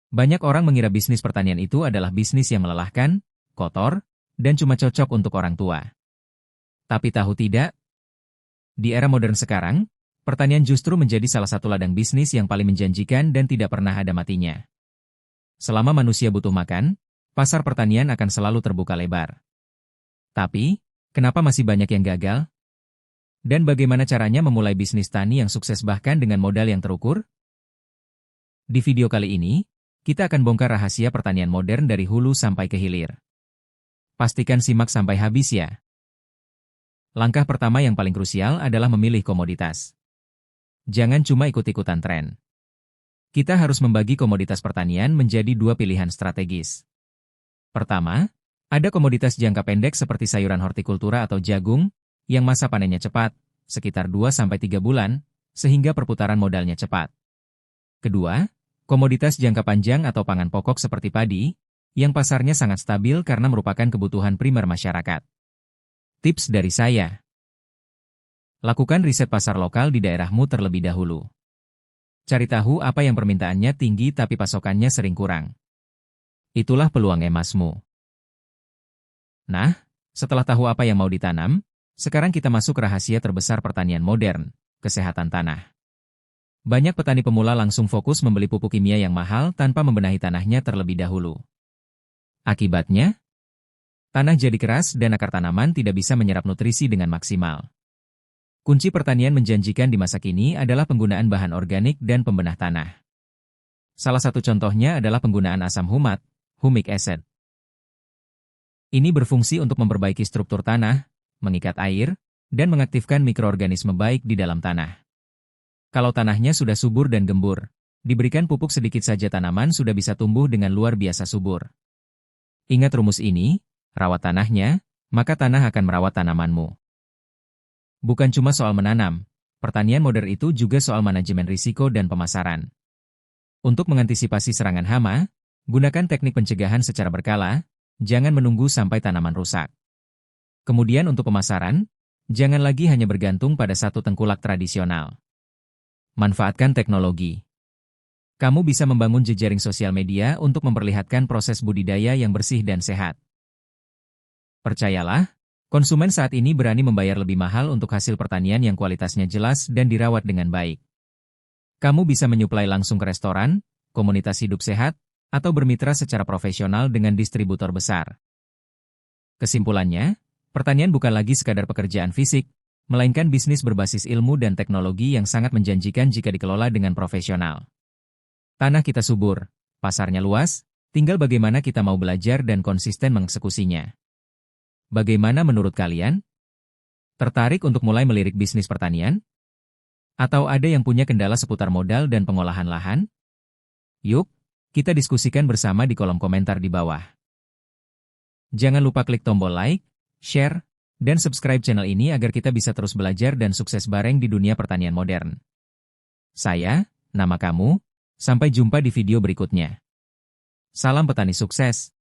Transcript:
Banyak orang mengira bisnis pertanian itu adalah bisnis yang melelahkan, kotor, dan cuma cocok untuk orang tua. Tapi tahu tidak, di era modern sekarang, pertanian justru menjadi salah satu ladang bisnis yang paling menjanjikan dan tidak pernah ada matinya. Selama manusia butuh makan, pasar pertanian akan selalu terbuka lebar. Tapi, kenapa masih banyak yang gagal? Dan bagaimana caranya memulai bisnis tani yang sukses bahkan dengan modal yang terukur? Di video kali ini, kita akan bongkar rahasia pertanian modern dari hulu sampai ke hilir. Pastikan simak sampai habis ya. Langkah pertama yang paling krusial adalah memilih komoditas. Jangan cuma ikut-ikutan tren. Kita harus membagi komoditas pertanian menjadi dua pilihan strategis. Pertama, ada komoditas jangka pendek seperti sayuran hortikultura atau jagung, yang masa panennya cepat, sekitar 2-3 bulan, sehingga perputaran modalnya cepat. Kedua, komoditas jangka panjang atau pangan pokok seperti padi, yang pasarnya sangat stabil karena merupakan kebutuhan primer masyarakat. Tips dari saya. Lakukan riset pasar lokal di daerahmu terlebih dahulu. Cari tahu apa yang permintaannya tinggi tapi pasokannya sering kurang. Itulah peluang emasmu. Nah, setelah tahu apa yang mau ditanam, sekarang kita masuk rahasia terbesar pertanian modern, kesehatan tanah. Banyak petani pemula langsung fokus membeli pupuk kimia yang mahal tanpa membenahi tanahnya terlebih dahulu. Akibatnya, tanah jadi keras dan akar tanaman tidak bisa menyerap nutrisi dengan maksimal. Kunci pertanian menjanjikan di masa kini adalah penggunaan bahan organik dan pembenah tanah. Salah satu contohnya adalah penggunaan asam humat, humic acid. Ini berfungsi untuk memperbaiki struktur tanah, mengikat air, dan mengaktifkan mikroorganisme baik di dalam tanah. Kalau tanahnya sudah subur dan gembur, diberikan pupuk sedikit saja tanaman sudah bisa tumbuh dengan luar biasa subur. Ingat rumus ini, rawat tanahnya, maka tanah akan merawat tanamanmu. Bukan cuma soal menanam, pertanian modern itu juga soal manajemen risiko dan pemasaran. Untuk mengantisipasi serangan hama, gunakan teknik pencegahan secara berkala, jangan menunggu sampai tanaman rusak. Kemudian untuk pemasaran, jangan lagi hanya bergantung pada satu tengkulak tradisional. Manfaatkan teknologi. Kamu bisa membangun jejaring sosial media untuk memperlihatkan proses budidaya yang bersih dan sehat. Percayalah, konsumen saat ini berani membayar lebih mahal untuk hasil pertanian yang kualitasnya jelas dan dirawat dengan baik. Kamu bisa menyuplai langsung ke restoran, komunitas hidup sehat, atau bermitra secara profesional dengan distributor besar. Kesimpulannya, pertanian bukan lagi sekadar pekerjaan fisik, melainkan bisnis berbasis ilmu dan teknologi yang sangat menjanjikan jika dikelola dengan profesional. Tanah kita subur, pasarnya luas, tinggal bagaimana kita mau belajar dan konsisten mengeksekusinya. Bagaimana menurut kalian? Tertarik untuk mulai melirik bisnis pertanian? Atau ada yang punya kendala seputar modal dan pengolahan lahan? Yuk, kita diskusikan bersama di kolom komentar di bawah. Jangan lupa klik tombol like, share, dan subscribe channel ini agar kita bisa terus belajar dan sukses bareng di dunia pertanian modern. Saya, nama kamu, sampai jumpa di video berikutnya. Salam petani sukses!